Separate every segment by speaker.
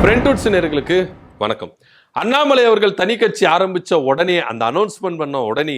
Speaker 1: ஃப்ரெண்ட்வுட்ஸ் நேயர்களுக்கு வணக்கம். அண்ணாமலை அவர்கள் தனி கட்சி ஆரம்பிச்ச உடனே, அந்த அனௌன்ஸ்மெண்ட் பண்ண உடனே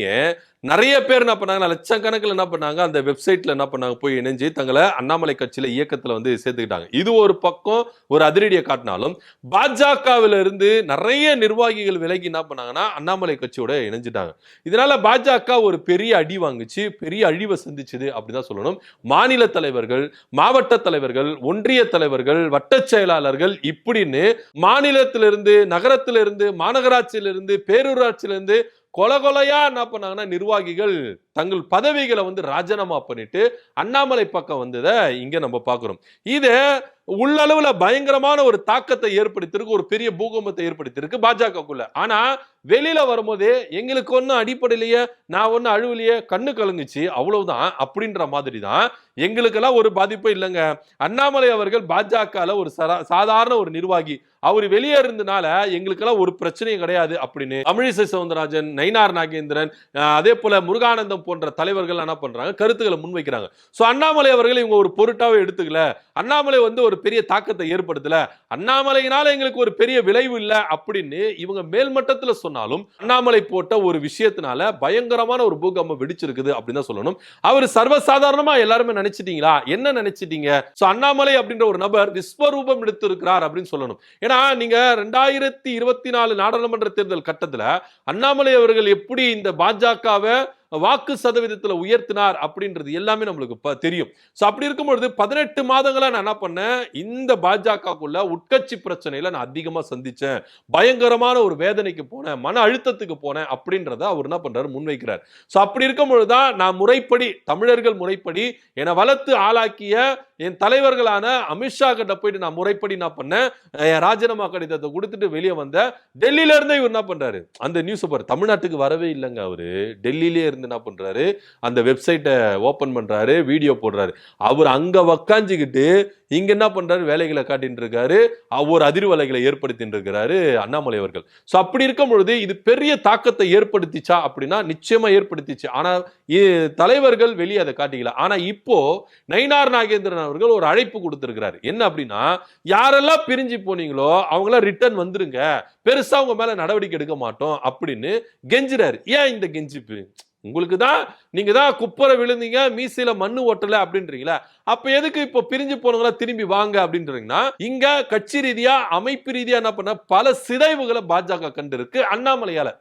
Speaker 1: நிறைய பேர் என்ன பண்ணாங்க, லட்சக்கணக்கில் என்ன பண்ணாங்க, அந்த வெப்சைட்ல என்ன பண்ணாங்க, போய் இணைஞ்சு தங்களை அண்ணாமலை கட்சியில இயக்கத்துல வந்து சேர்த்துக்கிட்டாங்க. இது ஒரு பக்கம் ஒரு அதிரடியை காட்டினாலும், பாஜகவில இருந்து நிறைய நிர்வாகிகள் விலகி என்ன பண்ணாங்கன்னா அண்ணாமலை கட்சியோட இணைஞ்சிட்டாங்க. இதனால பாஜக ஒரு பெரிய அடி வாங்குச்சு, பெரிய அழிவை சந்திச்சுது அப்படிதான் சொல்லணும். மாநில தலைவர்கள், மாவட்ட தலைவர்கள், ஒன்றிய தலைவர்கள், வட்ட செயலாளர்கள் இப்படின்னு மாநிலத்திலிருந்து, நகரத்திலிருந்து, மாநகராட்சியிலிருந்து, பேரூராட்சியிலிருந்து கொலையா என்ன பண்ணாங்கன்னா நிர்வாகிகள் தங்கள் பதவிகளை வந்து ராஜினாமா பண்ணிட்டு அண்ணாமலை பக்கம் வந்ததை இங்க நம்ம பாக்குறோம். இது உள்ளளவுல பயங்கரமான ஒரு தாக்கத்தை ஏற்படுத்திருக்கு, ஒரு பெரிய பூகம்பத்தை ஏற்படுத்திருக்கு பாஜகக்குள்ள. ஆனா வெளியில வரும்போதே எங்களுக்கு ஒன்னும் அடிப்படையிலேயே, நான் ஒன்னும் அழுவலையே, கண்ணு கலங்குச்சு அவ்வளவுதான் அப்படின்ற மாதிரி தான். எங்களுக்கெல்லாம் ஒரு பாதிப்பும் இல்லைங்க. அண்ணாமலை அவர்கள் பாஜகல ஒரு சாதாரண ஒரு நிர்வாகி, அவர் வெளியே இருந்தனால எங்களுக்கெல்லாம் ஒரு பிரச்சனையும் கிடையாது அப்படின்னு தமிழிசை சவுந்தரராஜன், நயினார் நாகேந்திரன், அதே போல முருகானந்தம் போன்ற தலைவர்கள் என்ன பண்றாங்க, கருத்துக்களை முன்வைக்கிறாங்க. சோ அண்ணாமலை அவர்கள் இவங்க ஒரு பொருட்டாவே எடுத்துக்கல, அண்ணாமலை வந்து ஒரு பெரிய தாக்கத்தை ஏற்படுத்தல, அண்ணாமலையினால எங்களுக்கு ஒரு பெரிய விளைவு இல்ல அப்படின்னு இவங்க மேல்மட்டத்துல சொன்னாலும், அண்ணாமலை போட்ட ஒரு விஷயத்தினால பயங்கரமான ஒரு பூகம்பம் வெடிச்சிருக்குது அப்படின்னு தான் சொல்லணும். அவர் சர்வசாதாரணமா எல்லாருமே நினைச்சிட்டீங்களா, என்ன நினைச்சிட்டீங்க? சோ அண்ணாமலை அப்படின்ற ஒரு நபர் விஸ்வரூபம் எடுத்திருக்கிறார் அப்படின்னு சொல்லணும். ஏன்னா நீங்க 2024 நாடாளுமன்ற தேர்தல் கட்டத்துல அண்ணாமலை அவர்கள் எப்படி இந்த பாஜகவை வாக்கு சதவீதத்துல உயர்த்தினார் அப்படின்றது எல்லாமே நம்மளுக்கு தெரியும். சோ அப்படி இருக்கும்பொழுது 18 மாதங்களா நான் என்ன பண்ணேன், இந்த பாஜகக்குள்ள உட்கட்சி பிரச்சனையில நான் அதிகமா சந்திச்சேன், பயங்கரமான ஒரு வேதனைக்கு போனேன், மன அழுத்தத்துக்கு போனேன் அப்படின்றத அவர் என்ன பண்றாரு, முன்வைக்கிறார். சோ அப்படி இருக்கும்பொழுதுதான் நான் முறைப்படி, தமிழர்கள் முறைப்படி என்னை வளர்த்து ஆளாக்கிய என் தலைவர்களான அமித்ஷா கிட்ட போயிட்டு நான் முறைப்படி என்ன பண்ணேன், ராஜினாமா கடிதத்தை கொடுத்துட்டு வெளியே வந்த. டெல்லியில இருந்தே இவர் என்ன பண்றாரு, அந்த நியூஸ் தமிழ்நாட்டுக்கு வரவே இல்லைங்க, அவரு டெல்லியிலே என்ன பண்றாரு, அந்த வெப்சைட்டை ஓபன் பண்றாரு, வீடியோ போடுறாரு. அவர் அங்க உக்காஞ்சிக்கிட்டு இங்க என்ன பண்றாரு, வேலைகளை காட்டிட்டு இருக்காரு, ஒரு அதிர்வலைகளை ஏற்படுத்திட்டு இருக்கிறாரு அண்ணாமலை அவர்கள். சோ அப்படி இருக்கும் பொழுது இது பெரிய தாக்கத்தை ஏற்படுத்திச்சா அப்படின்னா நிச்சயமா ஏற்படுத்திச்சு. ஆனா தலைவர்கள் வெளியே அதை காட்டிக்கல. ஆனா இப்போ நயினார் நாகேந்திரன் அவர்கள் ஒரு அழைப்பு கொடுத்திருக்கிறாரு. என்ன அப்படின்னா, யாரெல்லாம் பிரிஞ்சு போனீங்களோ அவங்கள ரிட்டர்ன் வந்துருங்க, பெருசா உங்க மேல நடவடிக்கை எடுக்க மாட்டோம் அப்படின்னு கெஞ்சுறாரு. ஏன் இந்த கெஞ்சிப்பு? உங்களுக்கு தான், நீங்க தான் குப்பரை விழுந்தீங்க, மீசையில மண்ணு ஓட்டல அப்படின்றீங்களா, அப்ப எதுக்கு இப்போ பிரிஞ்சு போனவங்களா திரும்பி வாங்க அப்படின்றீங்கன்னா, இங்க கட்சி ரீதியா, அமைப்பு ரீதியா என்ன பண்ண பல சிதைவுகளை பாஜக கண்டு இருக்கு அண்ணாமலையால.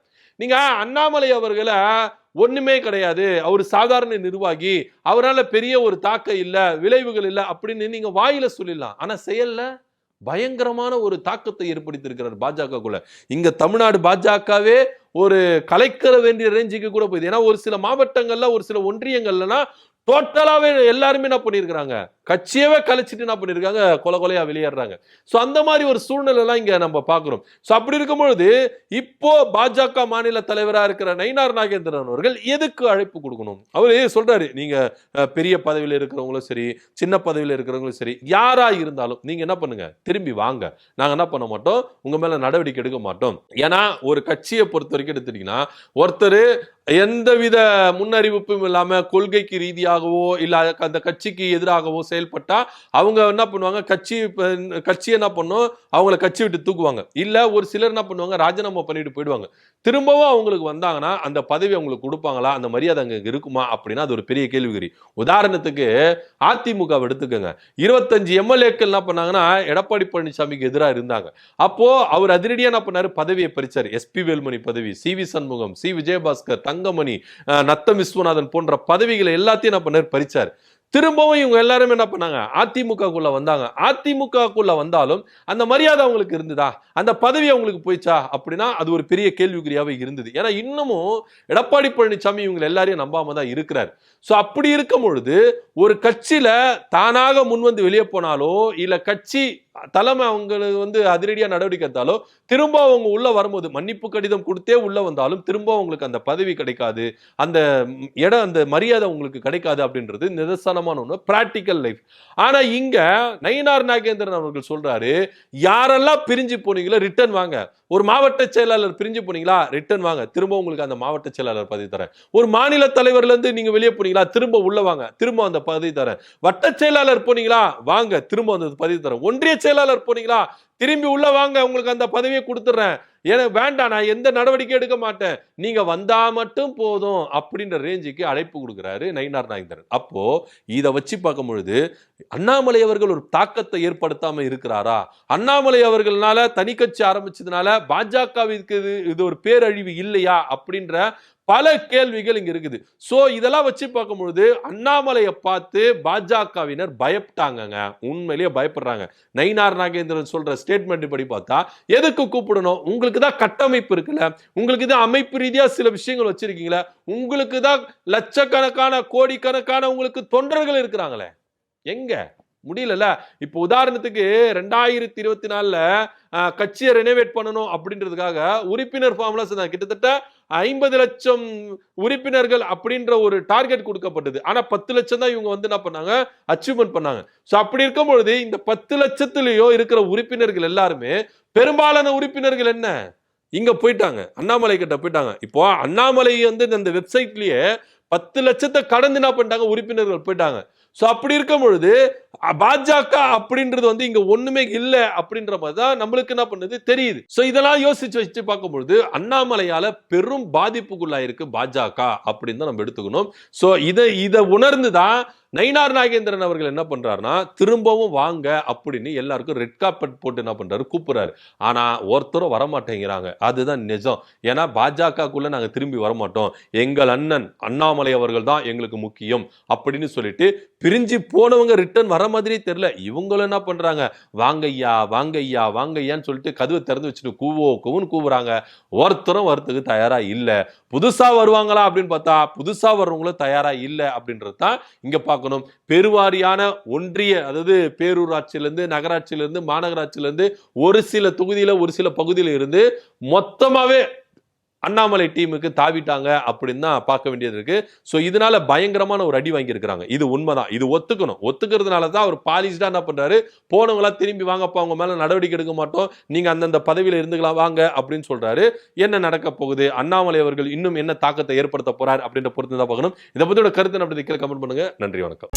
Speaker 1: நீங்க அண்ணாமலை அவர்களை ஒண்ணுமே கிடையாது, அவர் சாதாரண நிர்வாகி, அவரால் பெரிய ஒரு தாக்கம் இல்ல, விளைவுகள் இல்ல அப்படின்னு நீங்க வாயில சொல்லிடலாம். ஆனா செயல்ல பயங்கரமான ஒரு தாக்கத்தை ஏற்படுத்தி இருக்கிறார் பாஜகக்குள்ள. இங்க தமிழ்நாடு பாஜகவே ஒரு கலைக்கிற வேண்டிய ரேஞ்சுக்கு கூட போகுது. ஏன்னா ஒரு சில மாவட்டங்கள்ல, ஒரு சில ஒன்றியங்கள்ல டோட்டலாவே எல்லாருமே என்ன பண்ணிருக்காங்க, கட்சியவே கழிச்சிட்டு என்ன பண்ணிருக்காங்க, கொலையா வெளியேறாங்க. சோ அந்த மாதிரி ஒரு சூழ்நிலை எல்லாம் இங்க நம்ம பாக்குறோம். சோ அப்படி இருக்கும்பொழுது இப்போ பாஜக மாநில தலைவரா இருக்கிற நயினார் நாகேந்திரன் அவர்கள் எதுக்கு அழைப்பு கொடுக்கணும்? அவரு சொல்றாரு, நீங்க பெரிய பதவியில இருக்கிறவங்களும் சரி, சின்ன பதவியில இருக்கிறவங்களும் சரி, யாரா இருந்தாலும் நீங்க என்ன பண்ணுங்க, திரும்பி வாங்க, நாங்க என்ன பண்ண மாட்டோம், உங்க மேல நடவடிக்கை எடுக்க மாட்டோம். ஏன்னா ஒரு கட்சியை பொறுத்த வரைக்கும் எடுத்துட்டீங்கன்னா, ஒருத்தர் எந்தவித முன்னறிவிப்பும் இல்லாம கொள்கைக்கு ரீதியாகவோ இல்ல அந்த கட்சிக்கு எதிராகவோ செயல்பட்டா அவங்க என்ன பண்ணுவாங்க, கட்சி என்ன பண்ணும், அவங்களை கட்சி விட்டு தூக்குவாங்க. இல்ல ஒரு சிலர் என்ன பண்ணுவாங்க, ராஜினாமா பண்ணிட்டு போயிடுவாங்க. திரும்பவும் அவங்களுக்கு வந்தாங்கன்னா அந்த பதவி அவங்களுக்கு கொடுப்பாங்களா, அந்த மரியாதை அங்க இருக்குமா அப்படின்னா அது ஒரு பெரிய கேள்விக்குறி. உதாரணத்துக்கு அதிமுக எடுத்துக்கோங்க. 25 எம்எல்ஏக்கள் என்ன பண்ணாங்கன்னா எடப்பாடி பழனிசாமிக்கு எதிராக இருந்தாங்க. அப்போ அவர் அதிரடியா என்ன பண்ணாரு, பதவியை பறிச்சாரு. எஸ்பி வேலுமணி பதவி, சி.வி. சண்முகம், சி. விஜயபாஸ்கர், தங்கமணி, நத்தம் விஸ்வநாதன் போன்ற பதவிகளை எல்லாத்தையும் என்ன பண்ணாரு, பறிச்சார். திரும்பவும் இவங்க எல்லாருமே என்ன பண்ணாங்க, அதிமுகக்குள்ள வந்தாங்க. அதிமுகக்குள்ள வந்தாலும் அந்த மரியாதை அவங்களுக்கு இருந்ததா, அந்த பதவி அவங்களுக்கு போயிச்சா அப்படின்னா அது ஒரு பெரிய கேள்விக்குறியாவே இருந்தது. ஏன்னா இன்னமும் எடப்பாடி பழனிசாமி இவங்க எல்லாரையும் நம்பாம தான் இருக்கிறார். சோ அப்படி இருக்கும் பொழுது ஒரு கட்சியில தானாக முன்வந்து வெளியே போனாலோ இல்ல கட்சி தலைமை அவங்களுக்கு வந்து அதிரடியா நடவடிக்கை எடுத்தாலும் திரும்ப அவங்க உள்ள வரும்போது மன்னிப்பு கடிதம் கொடுத்தே உள்ள வந்தாலும் திரும்ப அவங்களுக்கு அந்த பதவி கிடைக்காது, அந்த இடம், அந்த மரியாதை உங்களுக்கு கிடைக்காது அப்படின்றது நிதர்சனமான ஒண்ணு, பிராக்டிக்கல் லைஃப். ஆனா இங்க நயினார் நாகேந்திரன் அவர்கள் சொல்றாரு, யாரெல்லாம் பிரிஞ்சு போனீங்களோ ரிட்டர்ன் வாங்க. ஒரு மாவட்ட செயலாளர் பிரிஞ்சு போனீங்களா ரிட்டர்ன் வாங்க, திரும்ப உங்களுக்கு அந்த மாவட்ட செயலாளர் பதவி தரேன். ஒரு மாநில தலைவர்ல இருந்து நீங்க வெளியே போனீங்களா திரும்ப உள்ள வாங்க, திரும்ப அந்த பதவி தரேன். வட்ட செயலாளர் போனீங்களா வாங்க, திரும்ப அந்த பதவி தரேன். ஒன்றிய செயலாளர் போனீங்களா திரும்பி உள்ள வாங்க, உங்களுக்கு அந்த பதவியை கொடுத்துறேன். எனக்கு வேண்டாம், நான் எந்த நடவடிக்கை எடுக்க மாட்டேன், நீங்க வந்தா மட்டும் போதும் அப்படின்ற ரேஞ்சுக்கு அழைப்பு கொடுக்கிறாரு நயினார் நாகேந்திரன். அப்போ இதை வச்சு பார்க்கும் பொழுது அண்ணாமலை அவர்கள் ஒரு தாக்கத்தை ஏற்படுத்தாம இருக்கிறாரா? அண்ணாமலை அவர்களால தனி கட்சி ஆரம்பிச்சதுனால பாஜகவிற்கு இது ஒரு பேரழிவு இல்லையா அப்படின்ற பல கேள்விகள் இங்க இருக்குது. சோ இதெல்லாம் வச்சு பார்க்கும் பொழுது அண்ணாமலையை பார்த்து பாஜகவினர் பயப்பட்டாங்க, உண்மையிலேயே பயப்படுறாங்க. நயினார் நாகேந்திரன் சொல்ற ஸ்டேட்மெண்ட் படி பார்த்தா எதுக்கு கூப்பிடணும்? உங்களுக்கு தான் கட்டமைப்பு இருக்குல்ல, உங்களுக்கு தான் அமைப்பு ரீதியா சில விஷயங்கள் வச்சிருக்கீங்களா, உங்களுக்கு தான் லட்சக்கணக்கான கோடிக்கணக்கான உங்களுக்கு தொண்டர்கள் இருக்கிறாங்களே, எங்க முடியல. இப்போ உதாரணத்துக்கு 2024 கட்சியை ரெனோவேட் பண்ணணும் அப்படின்றதுக்காக உறுப்பினர் ஃபார்ம்ல கிட்டத்தட்ட 50 லட்சம் உறுப்பினர்கள் அப்படின்ற ஒரு டார்கெட் கொடுக்கப்பட்டது. ஆனா 10 லட்சம் தான் இவங்க வந்து என்ன பண்ணாங்க, அச்சீவ்மெண்ட் பண்ணாங்க. சோ அப்படி இருக்கும் பொழுது இந்த 10 லட்சத்திலேயோ இருக்கிற உறுப்பினர்கள் எல்லாருமே, பெரும்பாலான உறுப்பினர்கள் என்ன இங்க போயிட்டாங்க, அண்ணாமலை கிட்ட போயிட்டாங்க. இப்போ அண்ணாமலை வந்து அந்த வெப்சைட்லயே 10 லட்சத்தை கடந்து என்ன பண்ணிட்டாங்க, உறுப்பினர்கள் போயிட்டாங்க. சோ அப்படி இருக்கும் பொழுது பாஜக அப்படின்றது வந்து இங்க ஒண்ணுமே இல்ல அப்படின்ற மாதிரி தான் நம்மளுக்கு என்ன பண்ணுது தெரியுது. சோ இதெல்லாம் யோசிச்சு வச்சு பார்க்கும்பொழுது அண்ணாமலையால பெரும் பாதிப்புக்குள்ளாயிருக்கு பாஜக அப்படின்னு தான் நம்ம எடுத்துக்கணும். சோ இதை உணர்ந்துதான் நயினார் நாகேந்திரன் அவர்கள் என்ன பண்றாருன்னா, திரும்பவும் வாங்க அப்படின்னு எல்லாருக்கும் ரெட் கார்பெட் போட்டு என்ன பண்றாரு, கூப்பிடுறாரு. ஆனா ஒருத்தரும் வரமாட்டேங்கிறாங்க, அதுதான் நிஜம். ஏன்னா பாஜகக்குள்ள நாங்க திரும்பி வரமாட்டோம், எங்கள் அண்ணன் அண்ணாமலை அவர்கள் தான் எங்களுக்கு முக்கியம் அப்படின்னு சொல்லிட்டு பிரிஞ்சு போனவங்க ரிட்டர்ன் வர மாதிரி தெரியல. இவங்களும் என்ன பண்றாங்க, வாங்கய்யா வாங்கய்யா வாங்கய்யான்னு சொல்லிட்டு கதவை திறந்து வச்சுட்டு கூவுன்னு கூவுறாங்க. ஒருத்தரும் வரத்துக்கு தயாரா இல்ல. புதுசா வருவாங்களா அப்படின்னு பார்த்தா புதுசா வர்றவங்களும் தயாரா இல்ல அப்படின்றது தான் இங்க பார்க்கணும். பெருவாரியான ஒன்றிய, அதாவது பேரூராட்சியிலிருந்து நகராட்சியிலிருந்து மாநகராட்சியிலிருந்து ஒரு சில தொகுதியில ஒரு சில பகுதியில இருந்து மொத்தமாவே அண்ணாமலை டீமுக்கு தாவிட்டாங்க அப்படின்னு தான் பார்க்க வேண்டியது இருக்கு. சோ இதனால பயங்கரமான ஒரு அடி வாங்கி இருக்கிறாங்க. இது உண்மைதான், இது ஒத்துக்கணும். ஒத்துக்கிறதுனால தான் அவர் பாலிஷ்டா என்ன பண்றாரு, போனவங்களா திரும்பி வாங்கப்பா, அவங்க மேல நடவடிக்கை எடுக்க மாட்டோம், நீங்க அந்தந்த பதவியில இருந்துக்கலாம் வாங்க அப்படின்னு சொல்றாரு. என்ன நடக்க போகுது, அண்ணாமலை அவர்கள் இன்னும் என்ன தாக்கத்தை ஏற்படுத்த போறார் அப்படின்ற பொறுத்து தான் பார்க்கணும். இதை பத்தியோட கருத்து அப்படி கீழே கமெண்ட் பண்ணுங்க. நன்றி, வணக்கம்.